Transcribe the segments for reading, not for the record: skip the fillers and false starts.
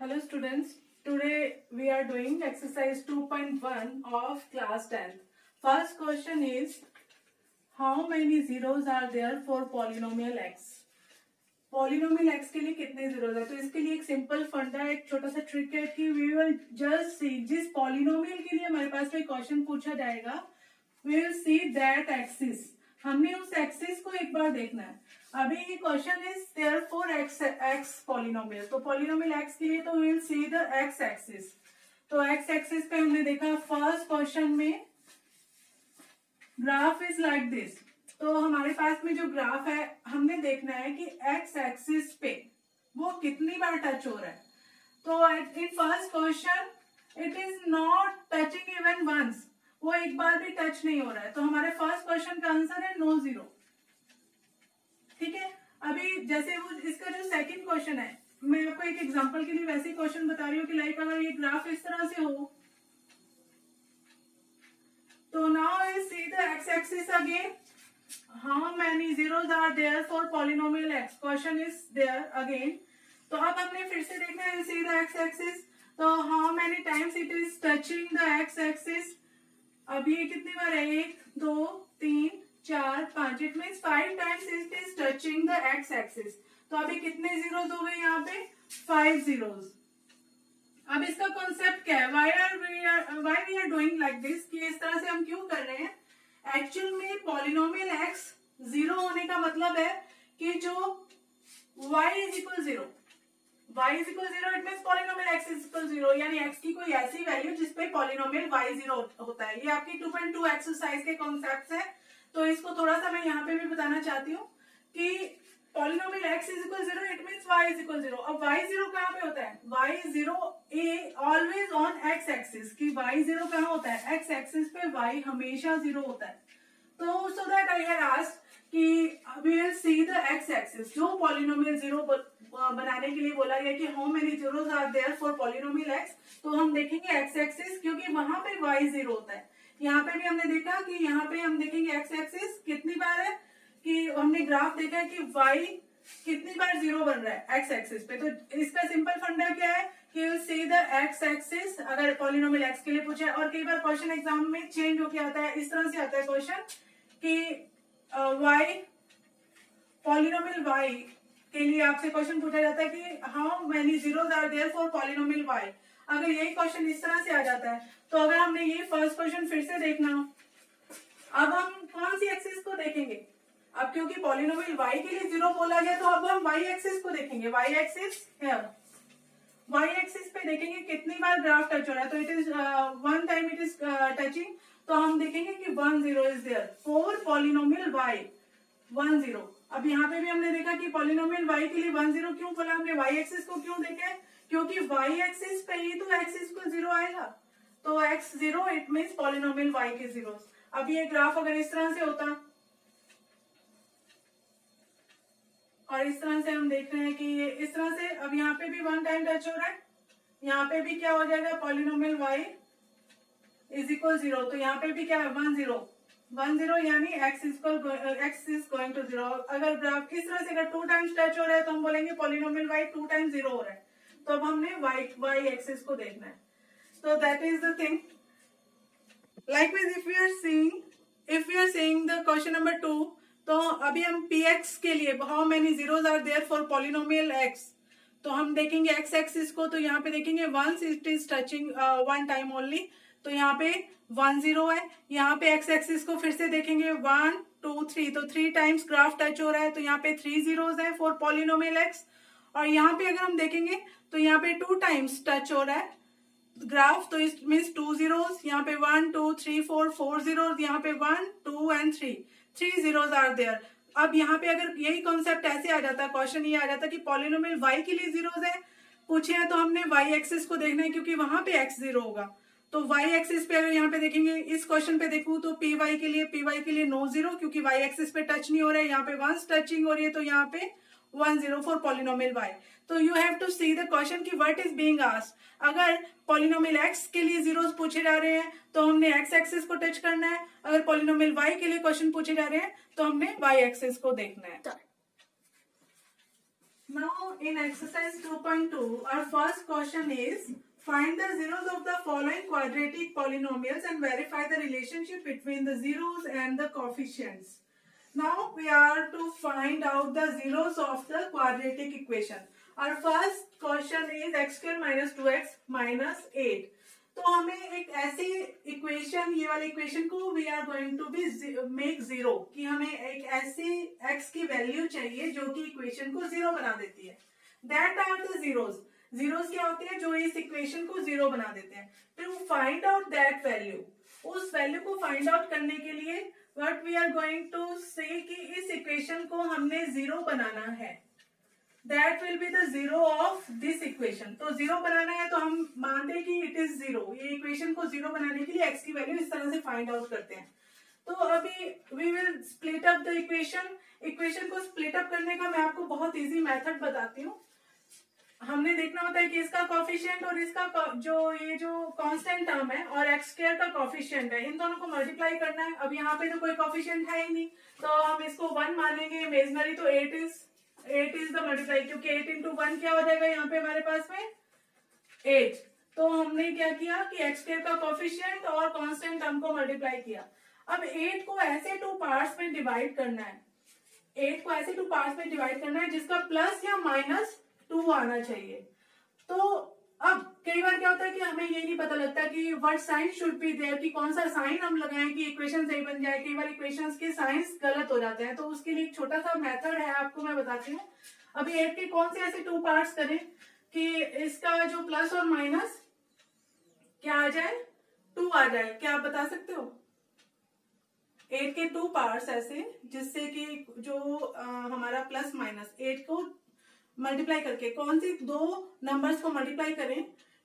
Hello students, today we are doing exercise 2.1 of class 10th. First question is, how many zeros are there for polynomial x? Polynomial x के लिए कितने zeros है? तो इसके लिए एक सिंपल फंडा, एक छोटा सा ट्रिक है कि वी विल जस्ट सी, जिस पॉलिनोमियल के लिए हमारे पास कोई क्वेश्चन पूछा जाएगा, we will see that axis, हमने उस एक्सिस को एक बार देखना है. अभी ये question is there for x polynomial, तो पॉलिनोमियल एक्स के लिए तो we will see the x axis. तो एक्स एक्सिस पे हमने देखा फर्स्ट क्वेश्चन में ग्राफ इज लाइक दिस. तो हमारे पास में जो ग्राफ है, हमने देखना है कि एक्स एक्सिस पे वो कितनी बार टच हो रहा है. तो in first question it is not touching even once, वो एक बार भी टच नहीं हो रहा है. तो हमारे फर्स्ट क्वेश्चन का आंसर है नो जीरो. ठीक है. अभी जैसे वो इसका जो सेकंड क्वेश्चन है, मैं आपको एक एग्जांपल के लिए वैसे क्वेश्चन बता रही हूँ कि लाइक अगर ये ग्राफ इस तरह से हो, तो now I C the x axis again. How many zeros are there for polynomial x? Question is there again. तो अब हमने फिर से देखना है see the x axis. तो how many times it is touching the x axis? अब ये कितनी बार है? 1, 2, 3, 4, 5. It means 5 times it is touching the x axis. तो अभी कितने zeros हो गए यहाँ पे? 5 zeros. अब इसका कॉन्सेप्ट क्या है? Why we are doing like this? कि इस तरह से हम क्यों कर रहे हैं? एक्चुअल में पॉलिनोमियल x जीरो होने का मतलब है कि जो y is equal zero, it means polynomial x is equal zero, यानी x की कोई ऐसी वैल्यू जिसपे पॉलिनोमियल y जीरो होता है. ये आपकी 2.2 एक्सरसाइज के कॉन्सेप्ट है. तो इसको थोड़ा सा मैं यहाँ पे भी बताना चाहती हूँ कि polynomial x is equal zero, it means y is equal zero. अब y जीरो कहाँ पे होता है? y zero always on x axis. कि y जीरो कहाँ होता है? x एक्सिस पे y हमेशा जीरो होता है. तो so that I had asked कि we will see the x axis. जो पॉलिनोमियल जीरो बनाने के लिए बोला गया कि how many zeros are there for polynomial x, तो हम देखेंगे x एक्सिस, क्योंकि वहां पे y जीरो होता है. यहाँ पे भी हमने देखा कि यहाँ पे हम देखेंगे x एक्सिस कितनी बार है, कि हमने ग्राफ देखा है कि y कितनी बार जीरो बन रहा है x एक्सिस पे. तो इसका सिंपल फंडा क्या है कि you see the x axis अगर पॉलिनोमियल x के लिए पूछा है. और कई बार क्वेश्चन एग्जाम में चेंज होके आता है, इस तरह से आता है क्वेश्चन कि y पॉलिनोमियल y के लिए आपसे क्वेश्चन पूछा जाता है कि how many zeros are there for polynomial y. अगर यही क्वेश्चन इस तरह से आ जाता है, तो अगर हमने ये फर्स्ट क्वेश्चन फिर से देखना हो, अब हम कौन सी एक्सिस को देखेंगे? अब क्योंकि पॉलिनोमियल y के लिए जीरो बोला गया, तो अब हम y एक्सिस को देखेंगे. y एक्सिस है, y एक्सिस पे देखेंगे कितनी बार ग्राफ टच हो रहा है. तो it is one time it is touching. तो हम देखेंगे कि 1 0 is there for polynomial y 1 0. अब यहाँ पे भी हमने देखा कि पॉलिनोमियल y के लिए 1 0 क्यों बोला हमने? y एक्सिस को क्यों देखे? क्योंकि y एक्सिस पे ही तो x इक्वल जीरो आएगा. तो x zero it means polynomial y के जीरोस. अब ये ग्राफ अगर इस तरह से होता और इस तरह से हम देख रहे हैं कि ये इस तरह से, अब यहाँ पे भी 1 टाइम टच हो रहा है, यहाँ पे भी क्या हो जाएगा? Polynomial y is equal zero. तो यहाँ पे भी क्या है? 1 0 1 0, यानी x is going to zero. अगर ग्राफ इस तरह से अगर 2 टाइम्स टच हो रहा है, तो हम बोलेंगे पॉलिनोमियल y 2 टाइम्स जीरो हो रहा है. तो अब हमने y एक्सिस को देखना है. तो that is the thing. Likewise if we are seeing the question number 2, तो अभी हम px के लिए how many zeros are there for polynomial x, तो हम देखेंगे x एक्सिस को. तो यहाँ पे देखेंगे once it is touching 1 time only, तो यहाँ पे 1 0 है. यहाँ पे x एक्सिस को फिर से देखेंगे 1 2 3, तो 3 टाइम्स ग्राफ टच हो रहा है. तो यहाँ पे 3 जीरोस है फॉर पॉलिनोमियल x. और यहाँ पे अगर हम देखेंगे तो यहाँ पे 2 टाइम्स टच हो रहा है ग्राफ, तो इट मीन्स 2 जीरोस. यहाँ पे 1 2 3 4 जीरोस. यहाँ पे 1 2 एंड 3 जीरोस आर देयर. अब यहाँ पे अगर यही कॉन्सेप्ट ऐसे आ जाता, क्वेश्चन ये आ जाता कि पॉलिनोमियल y के लिए जीरोस है पूछे हैं, तो हमने y एक्सिस को देखना है, क्योंकि वहां पे x जीरो होगा. तो y एक्सिस पे अगर यहाँ पे देखेंगे, इस क्वेश्चन पे देखूं तो py के लिए नो जीरो, क्योंकि y एक्सिस पे टच नहीं हो रहा है. यहाँ पे वंस टचिंग हो रही है, तो यहाँ पे 1 0 फॉर पॉलिनोमियल y. तो you have to see the question कि व्हाट इज बीइंग आस्क्ड. अगर पॉलिनोमियल x के लिए जीरोस पूछे जा रहे हैं, तो हमने x एक्सिस को टच करना है. अगर पॉलिनोमियल y के लिए क्वेश्चन पूछे जा रहे हैं, तो हमने y एक्सिस को देखना है. Now in exercise 2.2, our first question is find the zeros of the following quadratic polynomials and verify the relationship between the zeros and the coefficients. Now we are to find out the zeros of the quadratic equation. Our first question is x square minus 2x minus 8. तो हमें एक ऐसी equation, ये वाली equation को we are going to be make zero, कि हमें एक ऐसी x की वैल्यू चाहिए जो कि इक्वेशन को जीरो बना देती है. That are the zeros. Zeros क्या होते हैं? जो इस इक्वेशन को जीरो बना देते हैं. To find out that value, उस वैल्यू को फाइंड आउट करने के लिए what we are going to say कि इस इक्वेशन को हमने जीरो बनाना है. That will be the zero of this equation. तो जीरो बनाना है तो हम मानते हैं कि इट इज जीरो. ये इक्वेशन को जीरो बनाने के लिए x की वैल्यू इस तरह से फाइंड आउट करते हैं. तो अभी we will split up the equation. Equation को स्प्लिट अप करने का मैं आपको बहुत इजी मेथड बताती हूँ. हमने देखना होता है कि इसका कॉफिशिएंट और इसका ये जो कांस्टेंट टर्म है और एक्स स्क्वायर का कॉफिशिएंट है, इन दोनों को मल्टीप्लाई करना है. अब यहाँ पे तो कोई कॉफिशिएंट है ही नहीं, तो हम इसको 1 मानेंगे इमेजिनरी. तो 8 इज द मल्टीप्लाई, क्योंकि 8 इंटू 1 क्या हो जाएगा यहाँ पे हमारे पास में 8. तो हमने क्या किया कि एक्स स्क्वायर का कॉफिशिएंट और कांस्टेंट टर्म को मल्टीप्लाई किया. अब 8 को ऐसे 2 पार्ट्स में डिवाइड करना है. 8 को ऐसे 2 पार्ट्स में डिवाइड करना है जिसका प्लस या माइनस 2 आना चाहिए. तो अब कई बार क्या होता है कि हमें ये नहीं पता लगता कि what sign should be there, कि कौन सा साइन हम लगाएं कि इक्वेशन सही बन जाए. कई बार इक्वेशंस के साइंस गलत हो जाते हैं, तो उसके लिए एक छोटा सा मेथड है, आपको मैं बताती हूँ. अभी 8 के कौन से ऐसे 2 पार्ट्स करें कि इसका जो प्लस और माइनस क्या आ जाए, 2 आ जाए. क्या आप बता सकते हो? 8 के 2 पार्ट्स ऐसे जिससे कि जो हमारा प्लस माइनस 8 को मल्टीप्लाई करके कौन सी 2 नंबर्स को मल्टीप्लाई करें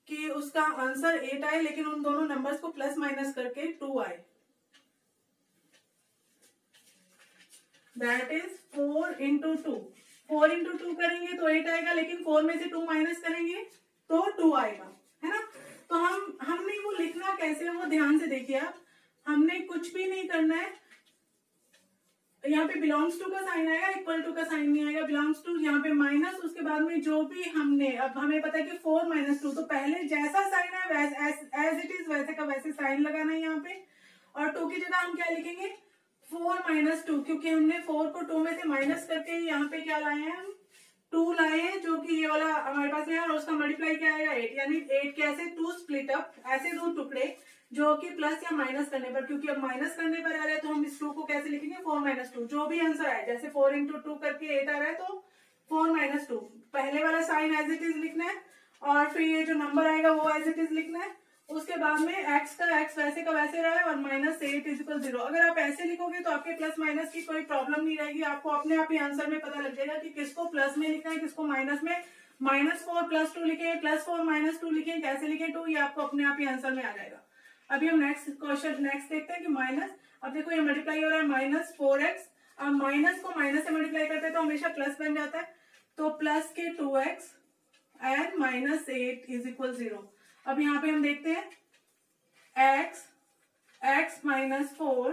कि उसका आंसर 8 आए, लेकिन उन दोनों नंबर्स को प्लस माइनस करके 2 आए. That is 4 into 2. 4 इंटू 2 करेंगे तो 8 आएगा, लेकिन 4 में से 2 माइनस करेंगे तो 2 आएगा, है ना. तो हमने वो लिखना कैसे, वो ध्यान से देखिए आप. हमने कुछ भी नहीं करना है. यहाँ पे बिलोंग्स टू का साइन आएगा, इक्वल टू का साइन नहीं आएगा. बिलोंग्स टू यहाँ पे माइनस, उसके बाद में जो भी हमने, अब हमें पता है कि 4 माइनस 2, तो पहले जैसा साइन है एज इट इज वैसे का वैसे साइन लगाना है यहाँ पे. और 2 की जगह हम क्या लिखेंगे, 4 माइनस 2, क्योंकि हमने 4 को 2 में से माइनस करके यहाँ पे क्या लाए हैं, हम 2 लाए हैं, जो कि ये वाला हमारे पास है. और उसका मल्टीप्लाई क्या आएगा 8, यानी 8 कैसे 2 स्प्लिट अप, ऐसे 2 टुकड़े जो कि प्लस या माइनस करने पर, क्योंकि अब माइनस करने पर आ रहा है तो हम इस 2 को कैसे लिखेंगे, 4 माइनस 2. जो भी आंसर आए, जैसे 4 इंटू 2 करके 8 आ रहा है तो 4 माइनस 2, पहले वाला साइन एज इट इज लिखना है, और फिर ये जो नंबर आएगा वो एज इट इज लिखना है. उसके बाद में एक्स का एक्स वैसे का वैसे रहा है और माइनस 8 इज इक्वल 0. अगर आप ऐसे लिखोगे तो आपके प्लस माइनस की कोई प्रॉब्लम नहीं रहेगी. आपको अपने आप ही आंसर में पता लग जाएगा कि किसको प्लस में लिखना है, किसको माइनस में. -4 + 2 लिखें, +4 -2 लिखें, कैसे लिखें, तो ये आपको अपने आप ही आंसर में आ जाएगा. अभी हम नेक्स्ट देखते हैं कि माइनस. अब देखो ये मल्टीप्लाई हो रहा है -4x. अब माइनस को माइनस से मल्टीप्लाई करते हैं तो हमेशा प्लस बन जाता है. तो प्लस के 2x एंड -8 इज इक्वल 0. अब यहाँ पे हम देखते हैं x -4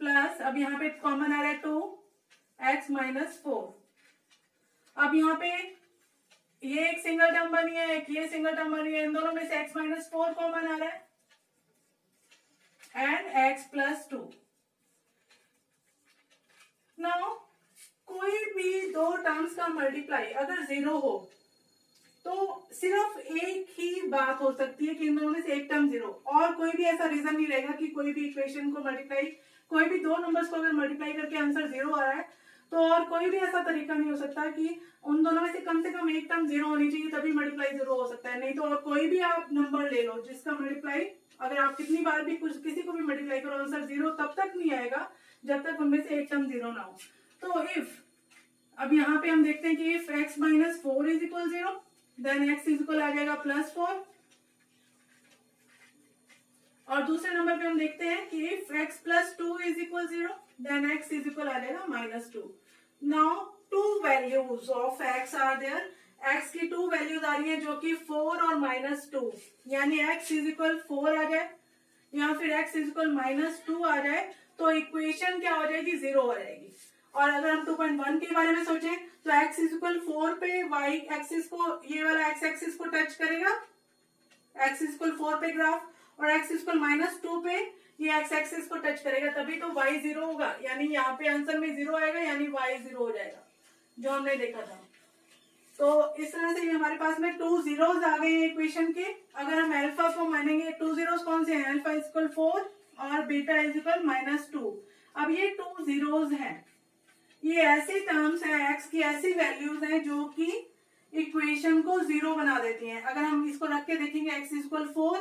प्लस, अब यहाँ पे कॉमन आ रहा है 2x -4. अब यहाँ पे ये एक सिंगल टर्म बनी है, एक ये सिंगल टर्म बनी है. इन दोनों में से x -4 कॉमन आ रहा है एंड x + 2. नाउ कोई भी 2 टर्म्स का मल्टीप्लाई अगर 0 हो तो सिर्फ एक ही बात हो सकती है कि इन दोनों में से एक टर्म 0, और कोई भी ऐसा रीजन नहीं रहेगा कि कोई भी इक्वेशन को मल्टीप्लाई, कोई भी 2 नंबर्स को अगर मल्टीप्लाई करके आंसर 0 आ रहा है तो और कोई भी ऐसा तरीका नहीं हो सकता कि उन दोनों में से कम एक टर्म 0 होनी चाहिए तभी मल्टीप्लाई 0 हो सकता है. नहीं तो और कोई भी आप नंबर ले लो जिसका मल्टीप्लाई, अगर आप कितनी बार भी किसी को भी मल्टीप्लाई करो, आंसर 0 तब तक नहीं आएगा जब तक उनमें से एक टर्म 0 ना हो. तो इफ, अब यहाँ पे हम देखते हैं कि if x -4 is equal 0 then x is equal आ जाएगा +4. और दूसरे नंबर पे हम देखते हैं कि if x + 2 is equal 0 then x is equal आ जाएगा -2. Now 2 values of x are there. x की 2 वैल्यूज आ रही है जो कि 4 और -2, यानी x इज इक्वल 4 आ जाए या फिर x इज इक्वल -2 आ जाए तो इक्वेशन क्या हो जाएगी, 0 हो जाएगी. और अगर हम 2.1 के बारे में सोचें तो x इज इक्वल 4 पे y एक्सिस को, ये वाला x एक्सिस को टच करेगा, x इज इक्वल 4 पे ग्राफ, और x इज इक्वल -2 पे ये x एक्सिस को टच करेगा, तभी तो y 0 होगा, यानी यहाँ पे आंसर में 0 आएगा, यानी y 0 हो जाएगा जो हमने देखा था। तो इस तरह से हमारे पास में 2 zeros आ गए हैं इक्वेशन के। अगर हम अल्फा को मानेंगे, 2 zeros कौन से हैं, अल्फा इज इक्वल 4 और बीटा इज इक्वल -2। अब ये 2 zeros हैं, ये ऐसी टर्म्स हैं, x की ऐसी वैल्यूज हैं जो कि इक्वेशन को 0 बना देती हैं। अगर हम इसको रख के देखेंगे x इज इक्वल 4,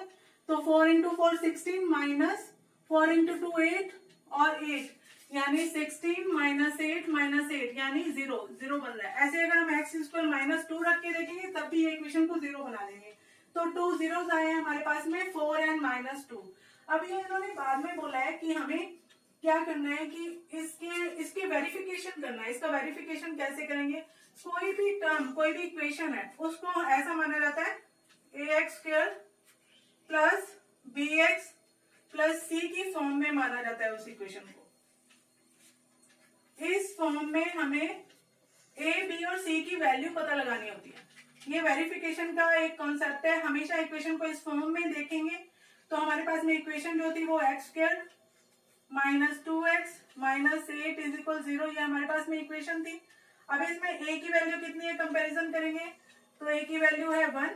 तो 4 इंटू 4 16 माइनस 4 इंटू 2 8 और 8, यानी 16 -8 यानी 0 बन रहा है। ऐसे अगर हम x इक्वल -2 रख के देखेंगे तब भी ये इक्वेशन को 0 बना देंगे। तो 2 zeros आए हैं हमारे पास में, 4 एंड -2। अब ये इन्होंने बाद में बोला है कि हमें क्या करना है कि इसके वेरिफिकेशन करना है। इसका वेरिफिकेशन कैसे करेंगे, कोई भी टर्म, कोई भी इक्वेशन है उसको ऐसा माना जाता है ax² plus bx plus c की फॉर्म में माना जाता है उस इक्वेशन को। इस फॉर्म में हमें a, b और c की वैल्यू पता लगानी होती है। ये वेरिफिकेशन का एक कॉन्सेप्ट है। हमेशा इक्वेशन को इस फॉर्म में देखेंगे तो हमारे पास में इक्वेशन जो थी वो x² -2x -8 इज इक्वल 0, ये हमारे पास में इक्वेशन थी। अब इसमें a की वैल्यू कितनी है, कंपैरिजन करेंगे तो a की वैल्यू है 1,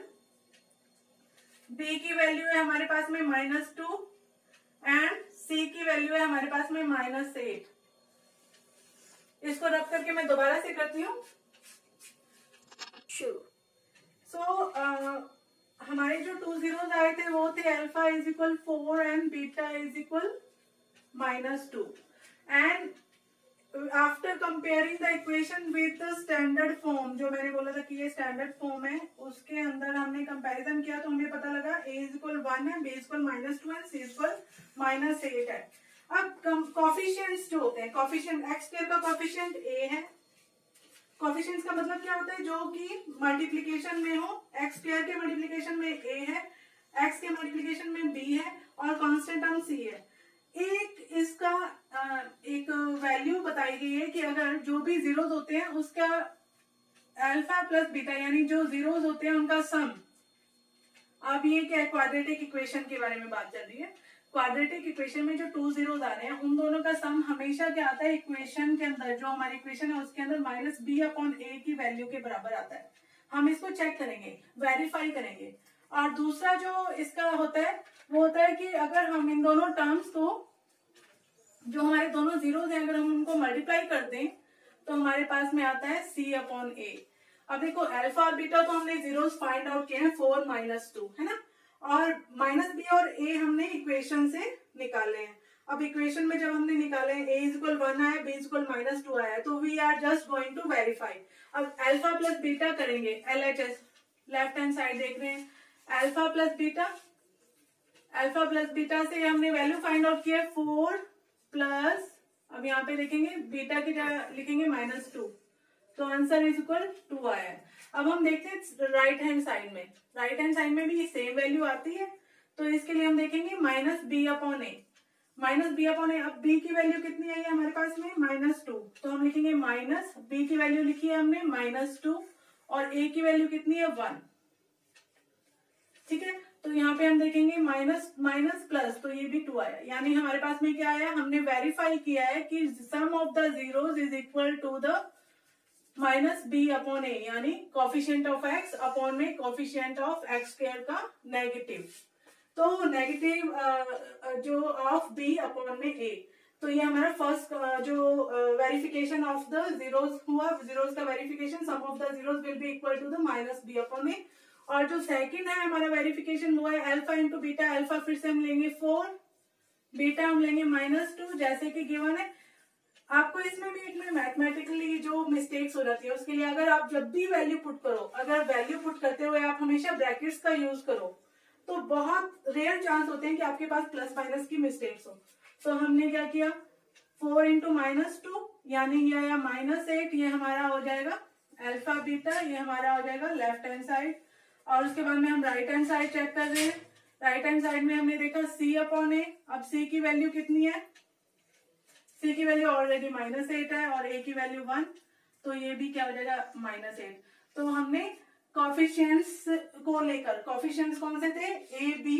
b की वैल्यू है हमारे पास में -2 एंड c की वैल्यू है हमारे पास में -8। इसको रख करके मैं दोबारा से करती हूँ शुरू। हमारे जो 2 zeros आए थे वो थे alpha is equal 4 and beta is equal -2, and after comparing the equation with the standard form, जो मैंने बोला था कि ये स्टैंडर्ड फॉर्म है, उसके अंदर हमने कंपैरिजन किया तो हमें पता लगा a इज इक्वल 1 है, b इज इक्वल -2 है, c इज इक्वल -8 है। अब कोफिशिएंट्स जो होते हैं, कोफिशिएंट x² का कोफिशिएंट a है। कोफिशिएंट्स का मतलब क्या होता है, जो कि मल्टीप्लिकेशन में हो, x² के मल्टीप्लिकेशन में a है, x के मल्टीप्लिकेशन में b है और कांस्टेंट टर्म c है। एक इसका एक वैल्यू बताई गई है कि अगर जो भी जीरोस होते हैं उसका अल्फा प्लस बीटा, यानी जो जीरोस होते हैं उनका सम। अब ये क्या है, क्वाड्रेटिक इक्वेशन के बारे में बात चल रही है। क्वाड्रेटिक इक्वेशन में जो 2 zeros आ रहे हैं उन दोनों का सम हमेशा क्या आता है, इक्वेशन के अंदर, जो हमारी इक्वेशन है उसके अंदर -b/a की वैल्यू के बराबर आता है। हम इसको चेक करेंगे, वेरीफाई करेंगे। और दूसरा जो इसका होता है वो होता है कि अगर हम इन दोनों टर्म्स को, जो हमारे दोनों जीरोस हैं, अगर हम उनको मल्टीप्लाई कर दें तो हमारे पास में आता है c/a। अब देखो अल्फा और बीटा तो हमने जीरोस फाइंड आउट किए हैं, 4 -2 है ना, और -b और a हमने इक्वेशन से निकाले हैं। अब इक्वेशन में जब हमने निकाले हैं a इज इक्वल 1 आया, b इज इक्वल -2 आया, तो we are just going to verify. अब अल्फा प्लस बीटा करेंगे, LHS लेफ्ट हैंड साइड देख रहे हैं, अल्फा प्लस बीटा से हमने वैल्यू फाइंड आउट किया 4 प्लस, अब यहाँ पे देखेंगे बीटा की जगह लिखेंगे -2, तो आंसर इज इक्वल 2 आया है। अब हम देखते हैं राइट हैंड साइड में भी सेम वैल्यू आती है, तो इसके लिए हम देखेंगे -b/a। अब b की वैल्यू कितनी आई है हमारे पास में, -2, तो हम लिखेंगे b की वैल्यू लिखी है हमने -2 और a की वैल्यू कितनी है 1, ठीक है। तो यहाँ पे हम देखेंगे माइनस प्लस, तो ये भी 2 आया, यानी हमारे पास में क्या आया, हमने वेरीफाई किया है कि sum of the zeros is equal to the -b/a, यानी कोफिशिएंट ऑफ x अपॉन में कोफिशिएंट ऑफ x² का नेगेटिव, तो नेगेटिव जो ऑफ b अपॉन में a। तो ये हमारा फर्स्ट जो वेरिफिकेशन ऑफ द जीरोस हुआ, जीरोस का verification, sum of the zeros will be equal to the -b/a। और जो सेकंड है हमारा वेरिफिकेशन हुआ है अल्फा इंटू बीटा, अल्फा फिर से हम लेंगे 4, बीटा हम लेंगे -2 जैसे कि गिवन है। आपको इसमें भी एक में मैथमेटिकली जो मिस्टेक्स हो जाती है, उसके लिए अगर आप जब भी वैल्यू पुट करो, अगर वैल्यू पुट करते हुए आप हमेशा ब्रैकेट्स का यूज करो, तो बहुत रेयर चांस होते हैं कि आपके पास प्लस माइनस की मिस्टेक्स हो। तो हमने क्या किया, 4 इंटू -2 यानी ये आया -8, ये हमारा हो जाएगा अल्फा बीटा, ये हमारा हो जाएगा लेफ्ट हैंड साइड। और उसके बाद में हम राइट हैंड साइड चेक कर रहे हैं, राइट हैंड साइड में हमने देखा c/a। अब c की वैल्यू कितनी है, c सी की वैल्यू ऑलरेडी -8 है और ए की वैल्यू 1, तो ये भी क्या हो जाएगा -8। तो हमने कॉफिशिएंट्स को लेकर, कॉफिशिएंट्स कौन से थे, A B,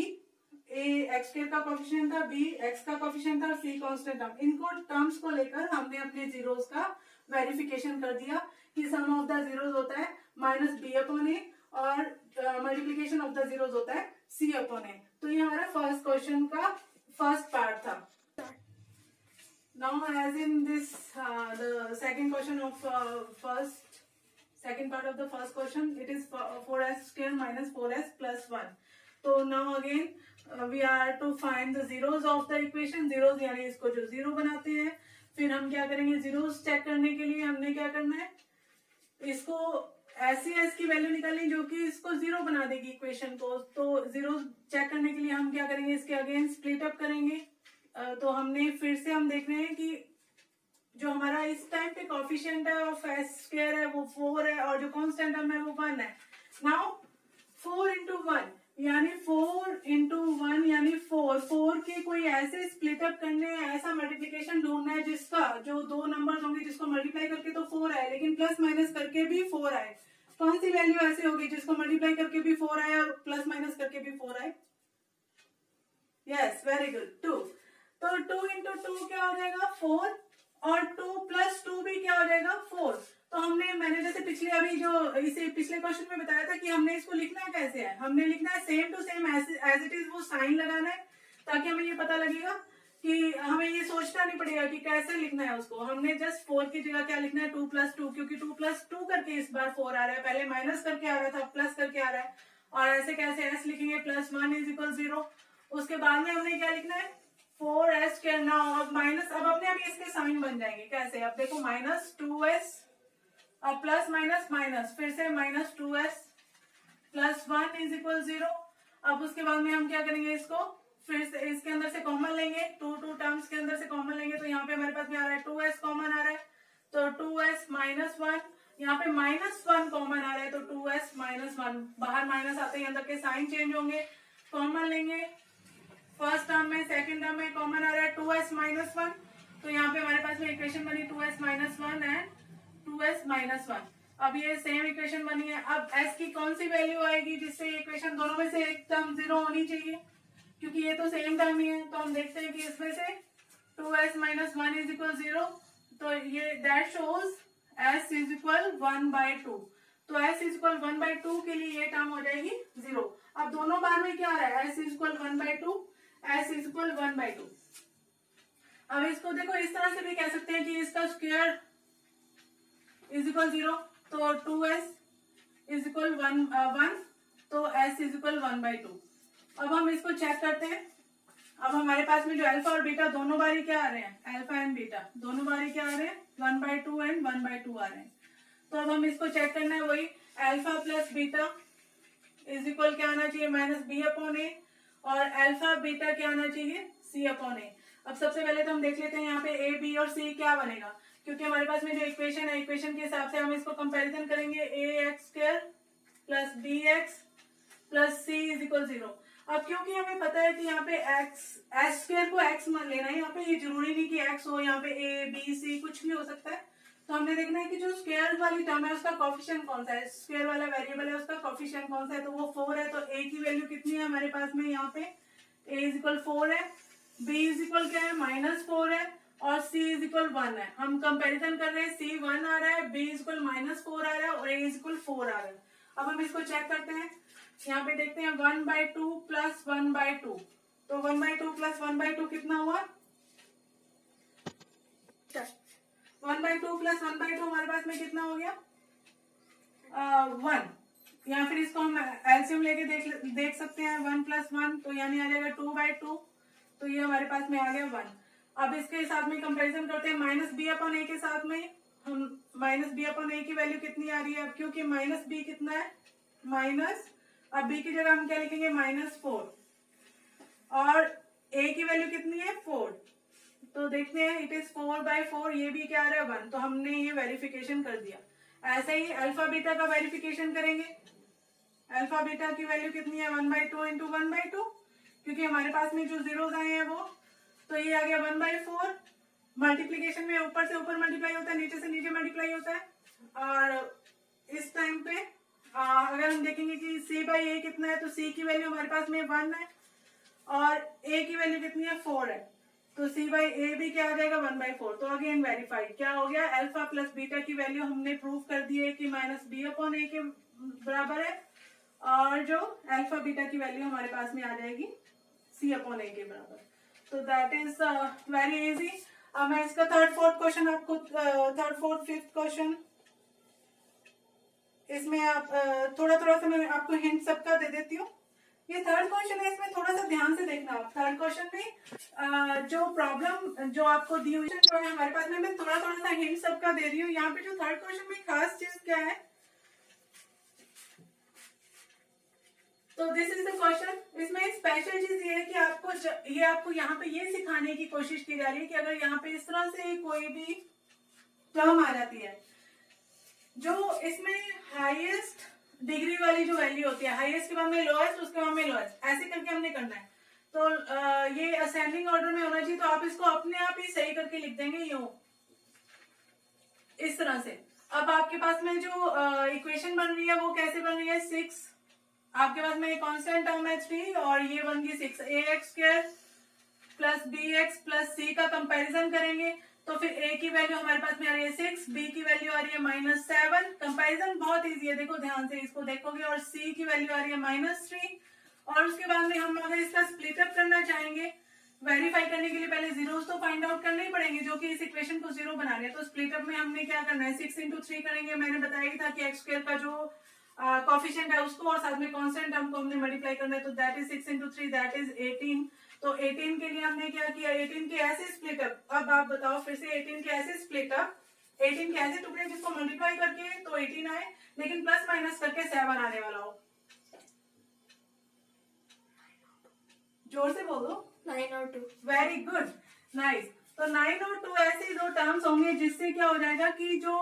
A x square का कॉफिशिएंट था, बी एक्स का कॉफिशिएंट था, सी कांस्टेंट टर्म, इनको टर्म्स को लेकर हमने अपने जीरोस का वेरिफिकेशन कर दिया कि सम ऑफ द जीरोस होता है -b/a और मल्टीप्लीकेशन ऑफ द जीरोस होता है c/a। तो ये हमारा फर्स्ट क्वेश्चन का फर्स्ट पार्ट था। Now as in this the second question of second part of the first question, it is 4s square minus 4s plus 1. So now again we are to find the zeros of the equation, zeros यानी इसको जो zero बनाते हैं, फिर हम क्या करेंगे, zeros check करने के लिए हमने क्या करना है, इसको ऐसी एस की वैल्यू निकालनी जो कि इसको जीरो बना देगी इक्वेशन को। तो जीरो चेक करने के लिए हम क्या करेंगे, इसके अगेन स्प्लिट अप करेंगे। तो हमने फिर से हम देख रहे हैं कि जो हमारा इस टाइम पे कॉफिशिएंट है ऑफ एस स्क्वायर है वो 4 है और जो कांस्टेंट टर्म है वो 1 है। नाउ 4 into 1 यानी 4 के कोई ऐसे स्प्लिट अप करने हैं, ऐसा मल्टीप्लिकेशन ढूंढना है जिसका जो दो नंबर्स होंगे जिसको मल्टीप्लाई करके तो 4 आए लेकिन प्लस माइनस करके भी 4 आए। कौन सी वैल्यू ऐसी होगी जिसको मल्टीप्लाई करके भी 4 आए और प्लस माइनस करके भी 4 आए? Yes, very good, 2। तो 2 into 2 क्या हो जाएगा 4 और 2 plus 2 भी क्या हो जाएगा 4। तो मैंने जैसे इसे पिछले क्वेश्चन में बताया था कि हमने इसको लिखना है कैसे है, हमने लिखना है same to same as it is, वो साइन लगाना है ताकि हमें ये पता लगेगा कि हमें ये सोचना नहीं पड़ेगा कि कैसे लिखना है उसको। हमने जस्ट 4 की जगह क्या लिखना है 2 plus 2, क्योंकि 2 plus 2 करके इस बार 4 आ रहा है, पहले माइनस करके आ रहा था प्लस करके आ रहा है। और ऐसे कैसे एस लिखेंगे +1 = 0। उसके बाद में हमने क्या लिखना है 4s करना और माइनस, अब अपने आप इसके साइन बन जाएंगे कैसे, अब देखो -2s और प्लस माइनस माइनस, फिर से -2s + 1 = 0। अब उसके बाद में हम क्या करेंगे, इसको फिर से इसके अंदर से कॉमन लेंगे, टू टर्म्स के अंदर से कॉमन लेंगे। तो यहाँ पे हमारे पास में आ रहा है 2s कॉमन आ रहा है, तो 2s -1, यहाँ पे -1 कॉमन आ रहा है तो 2s -1, बाहर माइनस आते ही अंदर के साइन चेंज होंगे। कॉमन लेंगे फर्स्ट टर्म में, सेकंड टर्म में कॉमन आ रहा है 2s -1, तो यहाँ पे हमारे पास में इक्वेशन बनी 2s -1 एंड 2s -1। अब ये सेम इक्वेशन बनी है। अब s की कौन सी वैल्यू आएगी जिससे इक्वेशन दोनों में से एक टर्म 0 होनी चाहिए, क्योंकि ये तो सेम टर्म ही है। तो हम देखते हैं कि इसमें से 2s -1 = 0, तो ये दैट शोज s = 1/2। तो s = 1/2 के लिए ये टर्म हो जाएगी 0। अब दोनों बार में क्या आ रहा है, s = 1/2, s = 1/2। अब इसको देखो इस तरह से भी कह सकते हैं कि इसका स्क्वायर = 0, तो 2s = 1, तो s = 1/2। अब हम इसको चेक करते हैं। अब हमारे पास में जो अल्फा और बीटा दोनों बारी क्या आ रहे हैं, अल्फा एंड बीटा दोनों बारी क्या आ रहे हैं 1/2 एंड 1/2 आ रहे हैं। तो अब हम इसको चेक करना है, वही अल्फा प्लस बीटा इक्वल क्या आना चाहिए -b/a और अल्फा बीटा क्या आना चाहिए c/a। अब सबसे पहले तो हम देख लेते हैं यहाँ पे a b और c क्या बनेगा, क्योंकि हमारे पास में जो इक्वेशन है, इक्वेशन के हिसाब से हम इसको कंपैरिजन करेंगे। ax² + bx + c = 0। अब क्योंकि हमें पता है कि यहाँ पे s² को x मान लेना है, यहाँ पे ये जरूरी नहीं कि x हो, यहाँ पे a b c कुछ भी हो सकता है। तो हमने देखना है कि जो स्क्वायर वाली टर्म है उसका कॉफिशिएंट कौन सा है, स्क्वायर वाला वेरिएबल है उसका कॉफिशिएंट कौन सा है, तो वो 4 है। तो a की वैल्यू कितनी है हमारे पास में, यहाँ पे a = 4 है, b = क्या है -4 है और c = 1 है। हम कंपैरिजन कर रहे हैं, c 1 आ रहा है, b = -4 आ रहा है और a = 4 आ रहा है। अब हम इसको चेक करते हैं, यहाँ पे देखते हैं 1/2 + 1/2, तो 1/2 + 1/2 कितना हुआ 1/2 + 1/2 हमारे पास में कितना हो गया 1, या फिर इसको हम एलसीएम लेके देख सकते हैं 1 + 1, तो यानी आ जाएगा 2/2, तो ये हमारे पास में आ गया 1। अब इसके साथ में कंपैरिजन करते हैं -b/a के साथ में। हम -b/a की वैल्यू कितनी आ रही है, अब क्योंकि -b कितना है माइनस, अब b की जगह हम क्या लिखेंगे -4 और a की वैल्यू कितनी है 4, तो देखते हैं इट इज 4/4, ये भी क्या आ रहा है 1, तो हमने ये वेरिफिकेशन कर दिया। ऐसे ही अल्फा बीटा का वेरिफिकेशन करेंगे। अल्फा बीटा की वैल्यू कितनी है 1/2 × 1/2, क्योंकि हमारे पास में जो जीरोस आए हैं वो, तो ये आ गया 1/4 मल्टीप्लीकेशन में ऊपर से ऊपर मल्टीप्लाई होता है, नीचे से नीचे मल्टीप्लाई होता है। और इस टाइम पे अगर हम देखेंगे कि c बाई a कितना है, तो c की वैल्यू हमारे पास में 1 है और a की वैल्यू कितनी है 4 है, तो c बाई a भी क्या आ जाएगा 1/4। तो अगेन वेरीफाइड क्या हो गया, अल्फा प्लस बीटा की वैल्यू हमने प्रूव कर दी है कि माइनस b अपॉन a के बराबर है, और जो अल्फा बीटा की वैल्यू हमारे पास में आ जाएगी c अपॉन a के बराबर। तो दैट इज वेरी इजी। अब मैं इसका थर्ड फोर्थ क्वेश्चन आपको, थर्ड फोर्थ फिफ्थ क्वेश्चन, इसमें आप थोड़ा थोड़ा सा मैं आपको हिंट सबका दे देती हूँ। ये थर्ड क्वेश्चन है, इसमें थोड़ा सा ध्यान से देखना आप। थर्ड क्वेश्चन में जो प्रॉब्लम जो आपको दी हुई जो है हमारे पास में, मैं थोड़ा थोड़ा सा हिंट सबका दे रही हूँ। यहाँ पे जो थर्ड क्वेश्चन में खास चीज क्या है, तो दिस इज द क्वेश्चन। इसमें स्पेशल चीज ये है कि आपको यहाँ पे ये सिखाने की कोशिश की जा रही है कि अगर यहाँ पे इस तरह से कोई भी टर्म आ जाती है, जो इसमें हाईएस्ट डिग्री वाली जो वैल्यू होती है, हाईएस्ट के बाद में लोएस्ट, उसके बाद में लोएस्ट, ऐसे करके हमने करना है। तो ये असेंडिंग ऑर्डर में होना चाहिए, तो आप इसको अपने आप ही सही करके लिख देंगे यूं, इस तरह से। अब आपके पास में जो इक्वेशन बन रही है वो कैसे बन रही है, 6, आपके पास में कांस्टेंट टर्म है 3 और ये बन गई 6, ax² plus bx plus c का कंपैरिजन करेंगे तो फिर a की वैल्यू हमारे पास में आ रही है 6, b की वैल्यू आ रही है -7। कंपैरिजन बहुत इजी है, देखो ध्यान से इसको देखोगे, और c की वैल्यू आ रही है -3। और उसके बाद में हम अगर इसका स्प्लिट अप करना चाहेंगे, वेरीफाई करने के लिए पहले जीरोस तो फाइंड आउट करने ही पड़ेंगे, जो कि इस इक्वेशन को 0 बना रहे हैं। तो स्प्लिट अप में हमने क्या करना है, 6 इंटू 3 करेंगे। मैंने बताया ही था कि x² का जो कोफिशिएंट है उसको और साथ में कांस्टेंट टर्म को हमने मल्टीप्लाई करना है, तो that is 6 into 3 that is 18। तो 18 के लिए हमने क्या किया, 18 के ऐसे स्प्लिट अप। अब आप बताओ फिर से, 18 के ऐसे स्प्लिट अप, 18 के ऐसे टुकड़े जिसको मल्टीप्लाई करके तो 18 आए, लेकिन प्लस माइनस करके 7 आने वाला हो। जोर से बोलो। 9 और 2। Very good, nice. तो 9 और 2 ऐसे दो टर्म्स होंगे जिससे क्या हो जाएगा कि जो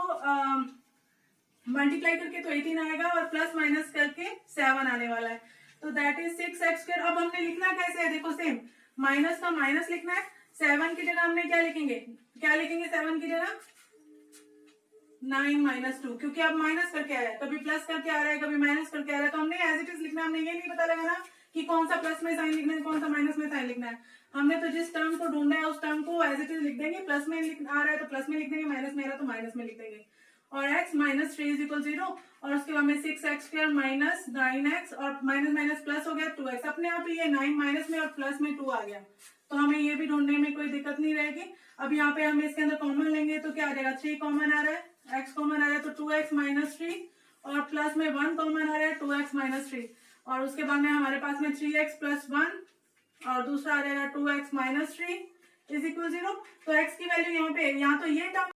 मल्टीप्लाई करके तो 18 आएगा और प्लस माइनस करके 7 आने वाला है, तो दैट इज 6x²। अब हमने लिखना कैसे है, देखो सेम, माइनस का माइनस लिखना है। 7 की जगह हमने क्या लिखेंगे, 7 की जगह 9 - 2, क्योंकि अब माइनस करके आ रहा है, कभी प्लस करके आ रहा है, कभी माइनस करके आ रहा है, तो हमने एज इट इज लिखना। हमने ये नहीं पता लगाना कि कौन सा प्लस में साइन लिखना है, कौन सा माइनस में साइन लिखना है। हमने तो जिस टर्म को ढूंढना है उस टर्म को एज इट इज लिख देंगे। प्लस में आ रहा है तो प्लस में लिख देंगे, माइनस में आ रहा है तो माइनस में लिख देंगे। और x -3 = 0, और उसके बाद में 6x² - 9x, और माइनस माइनस प्लस हो गया 2x। अपने आप ही ये 9 माइनस में और प्लस में 2 आ गया, तो हमें ये भी ढूंढने में कोई दिक्कत नहीं रहेगी। अब यहाँ पे हम इसके अंदर कॉमन लेंगे तो क्या आ जाएगा, 3 कॉमन आ रहा है, x कॉमन आ रहा है तो 2x - 3, और प्लस में 1 कॉमन आ रहा है 2x - 3, और उसके बाद में हमारे पास में 3x + 1 और दूसरा आ जाएगा 2x - 3 = 0। तो x की वैल्यू यहाँ पे, यहाँ तो ये टर्म